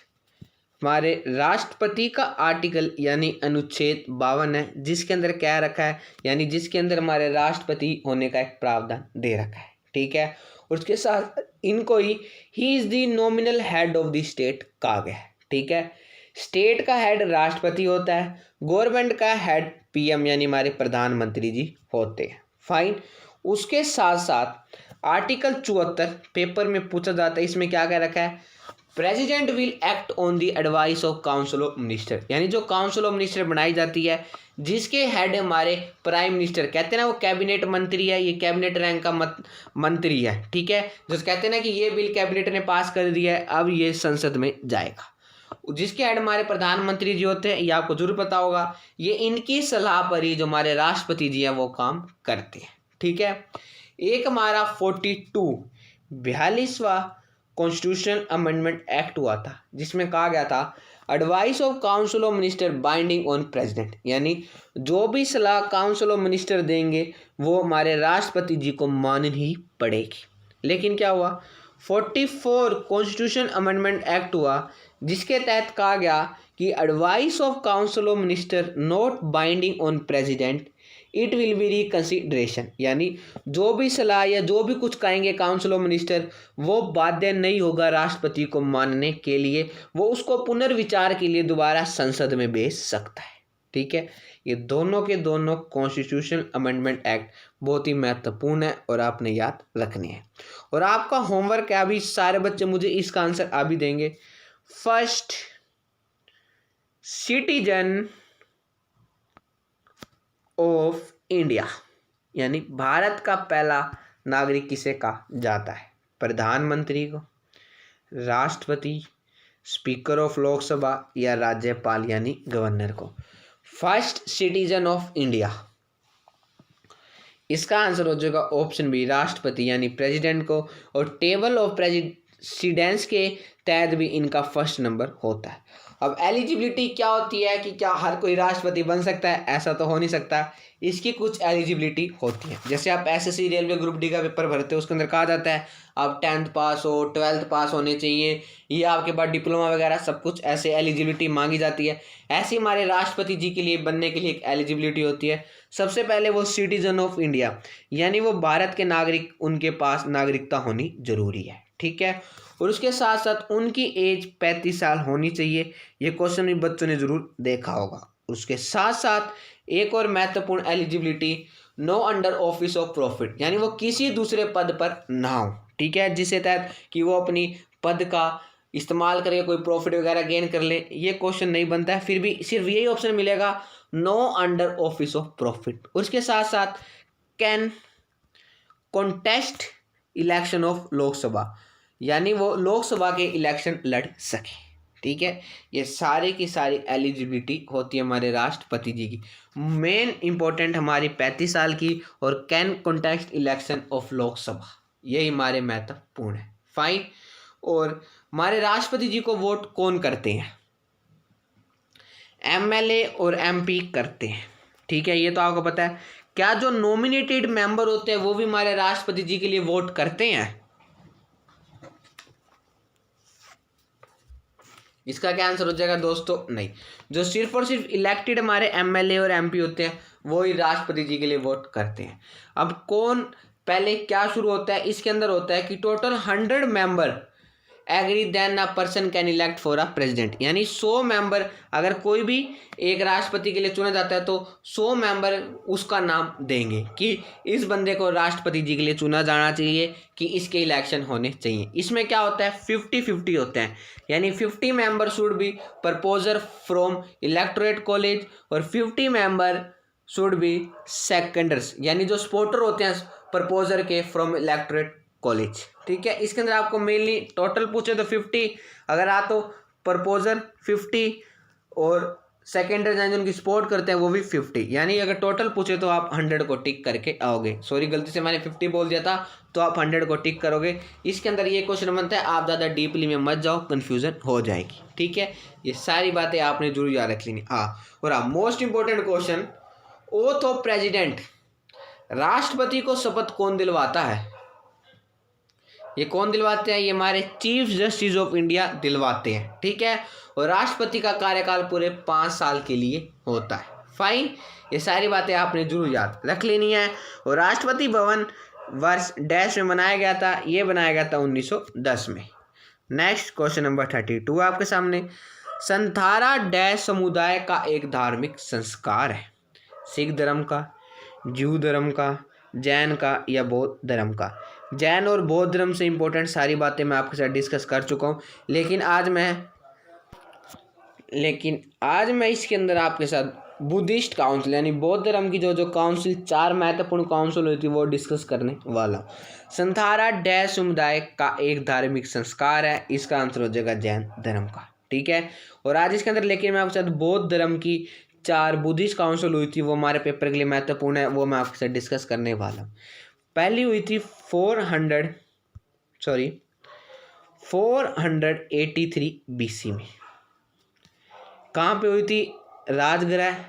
हमारे राष्ट्रपति का आर्टिकल यानी अनुच्छेद 52 है, जिसके अंदर क्या रखा है, यानी जिसके अंदर हमारे राष्ट्रपति होने का एक प्रावधान दे रखा है। ठीक है, और उसके साथ इनको he is the nominal head of the state कहा गया है। ठीक है, स्टेट का हेड राष्ट्रपति होता है, गवर्नमेंट का हेड पीएम यानी हमारे प्रधानमंत्री जी होते हैं, फाइन। उसके साथ साथ आर्टिकल 74 पेपर में पूछा जाता है, इसमें क्या कह रखा है, president will act on the advice of council of minister, यानी जो काउंसिल ऑफ मिनिस्टर बनाई जाती है जिसके हेड हमारे प्राइम मिनिस्टर, कहते हैं ना वो कैबिनेट मंत्री है, ये कैबिनेट रैंक का मंत्री है। ठीक है, जो कहते हैं ना कि ये बिल कैबिनेट ने पास कर दिया है, अब ये संसद में जाएगा। जिसके हेड हमारे प्रधानमंत्री जी होते हैं, ये आपको जरूर पता होगा, ये इनकी सलाह पर ही जो हमारे राष्ट्रपति जी हैं वो काम करते हैं। ठीक है, एक हमारा 42 42वां कॉन्स्टिट्यूशनल अमेंडमेंट एक्ट हुआ था, जिसमें कहा गया था advice of council of minister binding on president, यानी जो भी सलाह काउंसिल ऑफ मिनिस्टर देंगे वो हमारे राष्ट्रपति जी को माननी ही पड़ेगी। लेकिन क्या हुआ, 44 कॉन्स्टिट्यूशन अमेंडमेंट एक्ट हुआ, जिसके तहत कहा गया कि advice of council of minister not binding on president, it will be reconsideration, यानी जो भी सलाह या जो भी कुछ कहेंगे काउंसिल ऑफ मिनिस्टर वो बाध्य नहीं होगा राष्ट्रपति को मानने के लिए, वो उसको पुनर्विचार के लिए दोबारा संसद में भेज सकता है। ठीक है, ये दोनों के दोनों कॉन्स्टिट्यूशनल अमेंडमेंट एक्ट बहुत ही महत्वपूर्ण है और आपने याद रखनी है। और आपका होमवर्क है, अभी सारे बच्चे मुझे इसका आंसर अभी देंगे। फर्स्ट सिटीजन ऑफ इंडिया, यानी भारत का पहला नागरिक किसे कहा जाता है? प्रधानमंत्री को, राष्ट्रपति, स्पीकर ऑफ लोकसभा या राज्यपाल यानी गवर्नर को? फर्स्ट सिटीजन ऑफ इंडिया, इसका आंसर हो जाएगा ऑप्शन बी, राष्ट्रपति यानी प्रेसिडेंट को। और टेबल ऑफ प्रेसिडेंस के तहत भी इनका फर्स्ट नंबर होता है। अब एलिजिबिलिटी क्या होती है कि क्या हर कोई राष्ट्रपति बन सकता है? ऐसा तो हो नहीं सकता, इसकी कुछ एलिजिबिलिटी होती है। जैसे आप एसएससी रेलवे ग्रुप डी का पेपर भरते हो, उसके अंदर कहा जाता है आप 10th पास हो, 12th पास होने चाहिए, ये आपके बाद डिप्लोमा वगैरह सब कुछ, ऐसे एलिजिबिलिटी मांगी जाती है। ऐसे हमारे राष्ट्रपति जी के लिए बनने के लिए एक एलिजिबिलिटी होती है। सबसे पहले वो सिटीजन ऑफ इंडिया, यानी वो भारत के नागरिक, उनके पास नागरिकता होनी जरूरी है। ठीक है, और उसके साथ साथ उनकी एज 35 साल होनी चाहिए। ये क्वेश्चन भी बच्चों ने जरूर देखा होगा। उसके साथ साथ एक और महत्वपूर्ण eligibility, no under office of profit, यानी वो किसी दूसरे पद पर ना हो। ठीक है, जिसके तहत कि वो अपनी पद का इस्तेमाल करके कोई प्रॉफिट वगैरह गेन कर ले, ये क्वेश्चन नहीं बनता है। फिर भी सिर्फ यही ऑप्शन मिलेगा, no under office of profit. उसके साथ साथ can contest election of Lok Sabha, यानी वो लोकसभा के इलेक्शन लड़ सके। ठीक है, ये सारे की सारी एलिजिबिलिटी होती है हमारे राष्ट्रपति जी की। मेन इंपॉर्टेंट हमारी 35 साल की और can contest election of Lok Sabha, यही हमारे महत्वपूर्ण है। फाइन, और हमारे राष्ट्रपति जी को वोट कौन करते हैं? एमएलए और एमपी करते हैं। ठीक है, ये तो आपको पता है। क्या जो नॉमिनेटेड मेंबर होते हैं वो भी हमारे राष्ट्रपति जी के लिए वोट करते हैं? इसका क्या आंसर हो जाएगा दोस्तों? नहीं। जो सिर्फ और सिर्फ इलेक्टेड हमारे एमएलए और एमपी होते हैं वो ही राष्ट्रपति जी के लिए वोट करते हैं। अब कौन पहले क्या शुरू होता है, इसके अंदर होता है कि total 100 member agree then a person can elect for a president, यानी 100 मेंबर, अगर कोई भी एक राष्ट्रपति के लिए चुना जाता है तो 100 मेंबर उसका नाम देंगे कि इस बंदे को राष्ट्रपति जी के लिए चुना जाना चाहिए, कि इसके इलेक्शन होने चाहिए। इसमें क्या होता है, 50-50 होते हैं, यानी 50 member should be proposer from electorate college और 50 मेंबर शुड बी सेकेंडर्स, यानी जो सपोर्टर होते हैं प्रपोजर के फ्रॉम इलेक्टोरेट कॉलेज। ठीक है, इसके अंदर आपको मेनली टोटल पूछे तो 50, अगर आ तो प्रपोजर 50 और सेकेंडर जो उनकी सपोर्ट करते हैं वो भी 50, यानी अगर टोटल पूछे तो आप 100 को टिक करके आओगे। सॉरी, गलती से मैंने 50 बोल दिया था, तो आप 100 को टिक करोगे। इसके अंदर ये क्वेश्चन बनता है, आप ज़्यादा डीपली में मत जाओ, कन्फ्यूजन हो जाएगी। ठीक है, ये सारी बातें आपने जरूर याद रख लेनी। हाँ, और हाँ, most important question, oath of president, राष्ट्रपति को शपथ कौन दिलवाता है? ये कौन दिलवाते हैं? ये हमारे चीफ जस्टिस ऑफ इंडिया दिलवाते हैं। ठीक है, और राष्ट्रपति का कार्यकाल पूरे 5 साल के लिए होता है। फाइन, ये सारी बातें आपने जरूर याद रख लेनी है। और राष्ट्रपति भवन वर्ष डैश में बनाया गया था, ये बनाया गया था 1910 में। नेक्स्ट क्वेश्चन नंबर 32 आपके सामने, संथारा डैश समुदाय का एक धार्मिक संस्कार है? सिख धर्म का, जू धर्म का, जैन का या बौद्ध धर्म का? जैन और बौद्ध धर्म से इंपॉर्टेंट सारी बातें मैं आपके साथ डिस्कस कर चुका हूँ, लेकिन आज मैं इसके अंदर आपके साथ बुद्धिस्ट काउंसिल यानी बौद्ध धर्म की जो काउंसिल, 4 महत्वपूर्ण काउंसिल हुई थी वो डिस्कस करने वाला हूँ। संथारा डैश समुदाय का एक धार्मिक संस्कार है, इसका आंसर हो जाएगा जैन धर्म का। ठीक है, और आज इसके अंदर लेकिन मैं आपके साथ बौद्ध धर्म की 4 बुद्धिस्ट काउंसिल हुई थी, वो हमारे पेपर के लिए महत्वपूर्ण है, वो मैं आपके साथ डिस्कस करने वाला हूँ। पहली हुई थी 483 BC में। कहाँ पे हुई थी? राजगृह।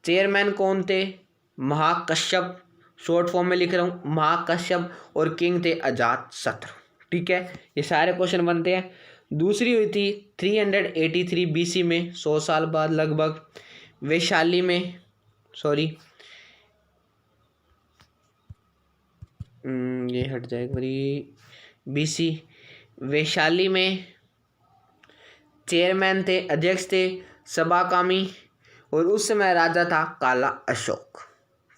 चेयरमैन कौन थे? महाकश्यप, शॉर्ट फॉर्म में लिख रहा हूँ महाकश्यप, और किंग थे अजातशत्रु। ठीक है, ये सारे क्वेश्चन बनते हैं। दूसरी हुई थी 383 BC में, 100 साल बाद लगभग, वैशाली में, सॉरी ये हट जाएगा बड़ी, BC, वैशाली में चेयरमैन थे, अध्यक्ष थे सबाकामी, और उस समय राजा था काला अशोक।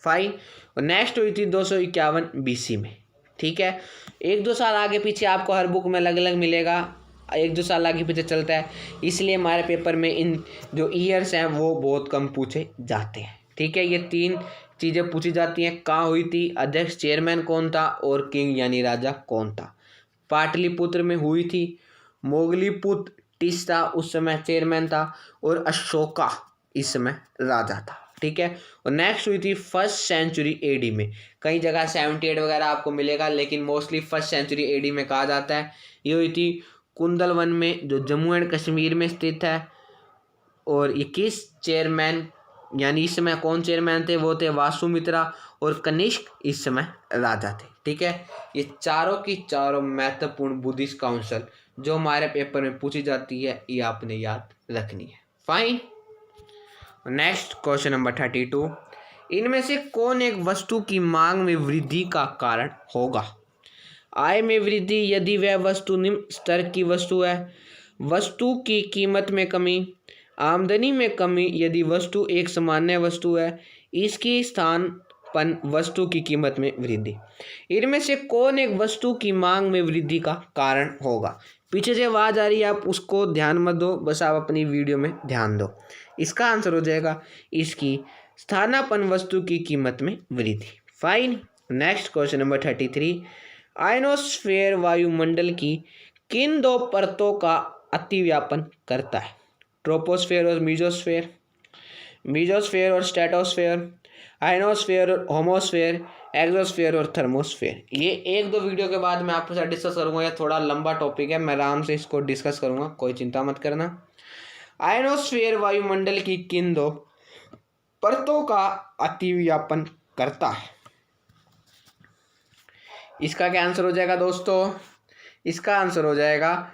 फाइन। और नेक्स्ट हुई थी 251 BC में। ठीक है, 1-2 साल आगे पीछे आपको हर बुक में अलग अलग मिलेगा, 1-2 साल आगे पीछे चलता है, इसलिए हमारे पेपर में इन जो ईयर्स हैं वो बहुत कम पूछे जाते हैं। ठीक है, ये 3 चीज़ें पूछी जाती हैं। कहाँ हुई थी, अध्यक्ष चेयरमैन कौन था, और किंग यानी राजा कौन था। पाटलिपुत्र में हुई थी, मोगलीपुत्र टिस्टा उस समय चेयरमैन था, और अशोका इस समय राजा था। ठीक है, और नेक्स्ट हुई थी 1st सेंचुरी AD में। कई जगह 78 वगैरह आपको मिलेगा, लेकिन मोस्टली 1st सेंचुरी AD में कहा जाता है। ये हुई थी कुंदलवन में, जो जम्मू एंड कश्मीर में स्थित है। और ये किस चेयरमैन यानी इस समय कौन चेयरमैन थे, वो थे वासुमित्रा, और कनिष्क इस समय राजा थे। ठीक है, ये चारों की चारों महत्वपूर्ण बुद्धिस्ट काउंसिल जो हमारे पेपर में पूछी जाती है, ये आपने याद रखनी है। फाइन। नेक्स्ट क्वेश्चन नंबर 32, इनमें से कौन एक वस्तु की मांग में वृद्धि का कारण होगा? आय में वृद्धि यदि वह वस्तु निम्न स्तर की वस्तु है, वस्तु की कीमत में कमी, आमदनी में कमी यदि वस्तु एक सामान्य वस्तु है, इसकी स्थानापन्न वस्तु की कीमत में वृद्धि। इनमें से कौन एक वस्तु की मांग में वृद्धि का कारण होगा? पीछे से आवाज़ आ रही है, आप उसको ध्यान मत दो, बस आप अपनी वीडियो में ध्यान दो। इसका आंसर हो जाएगा इसकी स्थानापन्न वस्तु की कीमत में वृद्धि। Fine. Next question number 33, ionosphere वायुमंडल की किन 2 परतों का अतिव्यापन करता है? ट्रोपोस्फीयर और मीजोस्फीयर, मीजोस्फीयर और स्ट्रेटोस्फीयर, आयनोस्फीयर और होमोस्फीयर, एक्सोस्फीयर और थर्मोस्फीयर। ये 1-2 वीडियो के बाद मैं आपके साथ डिस्कस करूंगा। ये थोड़ा लंबा टॉपिक है, मैं आराम से इसको डिस्कस करूंगा, कोई चिंता मत करना। आयनोस्फीयर वायुमंडल की किन 2 परतों का अतिव्यापन करता है? इसका क्या आंसर हो जाएगा दोस्तों? इसका आंसर हो जाएगा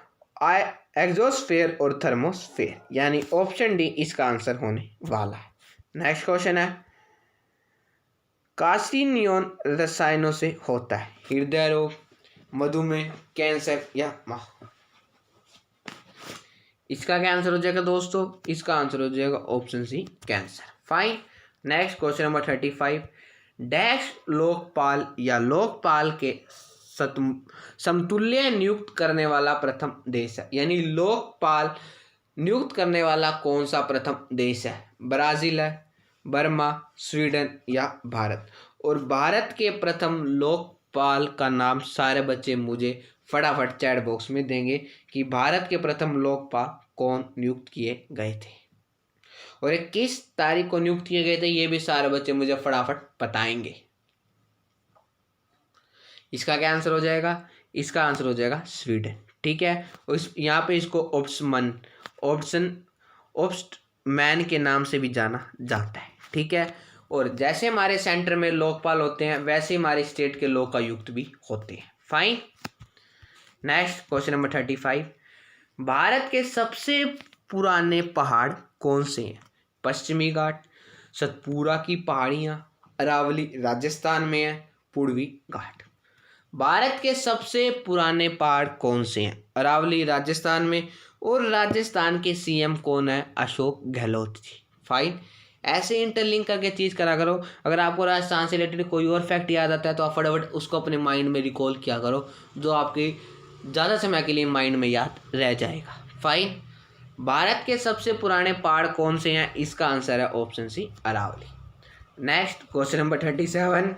एक्सोस्फीयर और थर्मोस्फीयर, यानी ऑप्शन डी इसका आंसर होने वाला है। नेक्स्ट क्वेश्चन है, कार्सिनियन रसायनों से होता है? हृदय रोग, मधुमेह, कैंसर या मां। इसका क्या आंसर हो जाएगा दोस्तों? इसका आंसर हो जाएगा option C, cancer. Fine. Next question number 35, dash Lokpal या लोकपाल के समतुल्य नियुक्त करने वाला प्रथम देश है, यानी लोकपाल नियुक्त करने वाला कौन सा प्रथम देश है? ब्राजील है, बर्मा, स्वीडन या भारत। और भारत के प्रथम लोकपाल का नाम सारे बच्चे मुझे फटाफट चैट बॉक्स में देंगे कि भारत के प्रथम लोकपाल कौन नियुक्त किए गए थे, और ये किस तारीख को नियुक्त किए गए थे, ये भी सारे बच्चे मुझे फटाफट बताएंगे। इसका क्या आंसर हो जाएगा? इसका आंसर हो जाएगा स्वीडन। ठीक है, और यहाँ पे इसको ऑप्शनमैन के नाम से भी जाना जाता है। ठीक है, और जैसे हमारे सेंटर में लोकपाल होते हैं, वैसे हमारे स्टेट के लोकायुक्त भी होते हैं। Fine. Next question number 35, Bharat के सबसे पुराने पहाड़ कौन से हैं? पश्चिमी घाट, सतपुरा की पहाड़ियाँ, अरावली राजस्थान में है, पूर्वी घाट। भारत के सबसे पुराने पहाड़ कौन से हैं? अरावली राजस्थान में, और राजस्थान के CM कौन है? अशोक गहलोत जी। फाइन। ऐसे इंटरलिंक करके चीज़ करा करो। अगर आपको राजस्थान से रिलेटेड कोई और फैक्ट याद आता है तो आप फटाफट उसको अपने माइंड में रिकॉल किया करो, जो आपके ज़्यादा समय के लिए माइंड में याद रह जाएगा। फाइन। भारत के सबसे पुराने पहाड़ कौन से हैं? इसका आंसर है option C, Aravali. Next question number 37,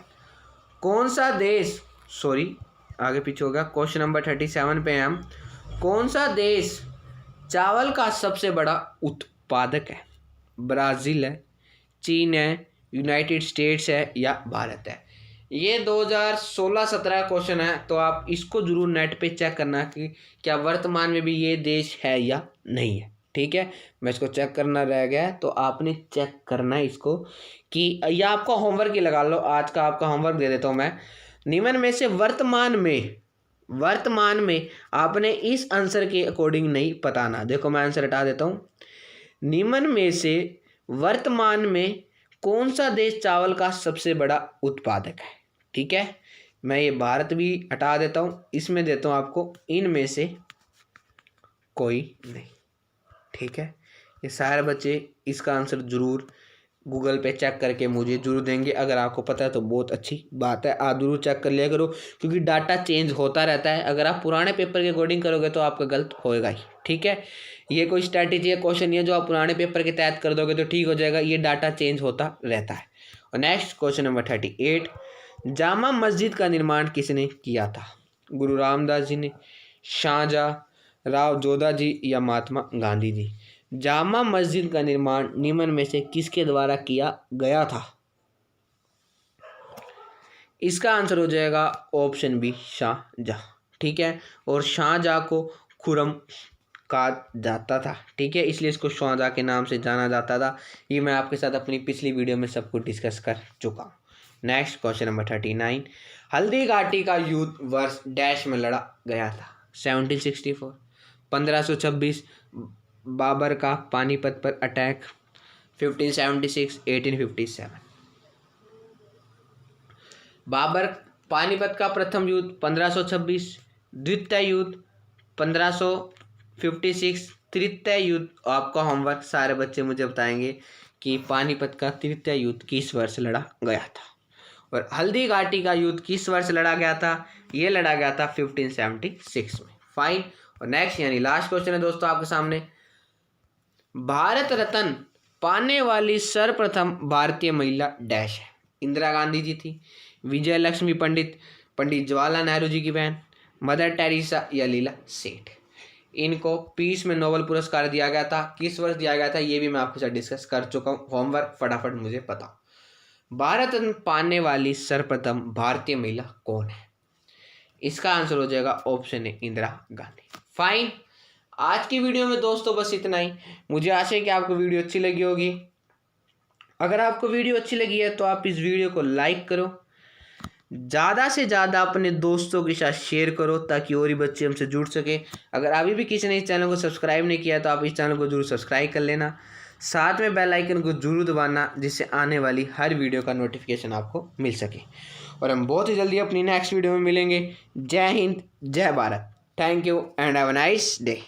कौन सा देश, सॉरी आगे पीछे होगा, क्वेश्चन नंबर 37 पे हम, कौन सा देश चावल का सबसे बड़ा उत्पादक है? ब्राज़ील है, चीन है, यूनाइटेड स्टेट्स है या भारत है। ये 2016-17 क्वेश्चन है, तो आप इसको जरूर नेट पे चेक करना कि क्या वर्तमान में भी ये देश है या नहीं है। ठीक है, मैं इसको चेक करना रह गया है, तो आपने चेक करना है इसको कि या आपका होमवर्क ही लगा लो। आज का आपका होमवर्क दे देता हूँ मैं। निम्न में से वर्तमान में आपने इस आंसर के अकॉर्डिंग नहीं बताना। देखो मैं आंसर हटा देता हूँ। निम्न में से वर्तमान में कौन सा देश चावल का सबसे बड़ा उत्पादक है। ठीक है, मैं ये भारत भी हटा देता हूँ, इसमें देता हूँ आपको इनमें से कोई नहीं। ठीक है, ये सारे बच्चे इसका आंसर जरूर गूगल पे चेक करके मुझे जरूर देंगे। अगर आपको पता है तो बहुत अच्छी बात है, आप जरूर चेक कर लिया करो, क्योंकि डाटा चेंज होता रहता है। अगर आप पुराने पेपर के अकॉर्डिंग करोगे तो आपका गलत होएगा ही। ठीक है, ये कोई स्ट्रैटेजी या क्वेश्चन नहीं है जो आप पुराने पेपर के तहत कर दोगे तो ठीक हो जाएगा, ये डाटा चेंज होता रहता है। और next question number 38, Jama Masjid का निर्माण किसने किया था। गुरु रामदास जी ने, शाहजहां, राव जोधा जी या महात्मा गांधी जी। जामा मस्जिद का निर्माण निम्न में से किसके द्वारा किया गया था। इसका आंसर हो जाएगा ऑप्शन बी, शाहजहां। ठीक है, और शाहजहां को खुरम कहा जाता था। ठीक है, इसलिए इसको शाहजहां के नाम से जाना जाता था। ये मैं आपके साथ अपनी पिछली वीडियो में सब कुछ डिस्कस कर चुका हूँ। Next question number 39, Haldi Ghati का युद्ध वर्ष डैश में लड़ा गया था। 1764, 1526, बाबर का पानीपत पर अटैक, 1576, 1857। बाबर पानीपत का प्रथम युद्ध 1526, द्वितीय युद्ध 1556, तृतीय युद्ध। आपका होमवर्क सारे बच्चे मुझे बताएंगे कि पानीपत का तृतीय युद्ध किस वर्ष लड़ा गया था, और हल्दी घाटी का युद्ध किस वर्ष लड़ा गया था। ये लड़ा गया था 1576 में। फाइन। और नेक्स्ट यानी लास्ट क्वेश्चन है दोस्तों आपके सामने, भारत रत्न पाने वाली सर्वप्रथम भारतीय महिला डैश है। इंदिरा गांधी जी थी, विजय लक्ष्मी पंडित, पंडित जवाहरलाल नेहरू जी की बहन, मदर टेरेसा या लीला सेठ। इनको पीस में नोबेल पुरस्कार दिया गया था। किस वर्ष दिया गया था ये भी मैं आपके साथ डिस्कस कर चुका हूँ। होमवर्क फटाफट मुझे बताओ। भारत रत्न पाने वाली सर्वप्रथम भारतीय महिला कौन है। इसका आंसर हो जाएगा option A, Indira Gandhi. Fine. आज की वीडियो में दोस्तों बस इतना ही। मुझे आशा है कि आपको वीडियो अच्छी लगी होगी। अगर आपको वीडियो अच्छी लगी है तो आप इस वीडियो को लाइक करो, ज़्यादा से ज़्यादा अपने दोस्तों के साथ शेयर करो ताकि और ही बच्चे हमसे जुड़ सके। अगर अभी भी किसी ने इस चैनल को सब्सक्राइब नहीं किया तो आप इस चैनल को जरूर सब्सक्राइब कर लेना, साथ में बेल आइकन को जरूर दबाना जिससे आने वाली हर वीडियो का नोटिफिकेशन आपको मिल सके। और हम बहुत ही जल्दी अपनी नेक्स्ट वीडियो में मिलेंगे। जय हिंद, जय Bharat. Thank you and have a nice day.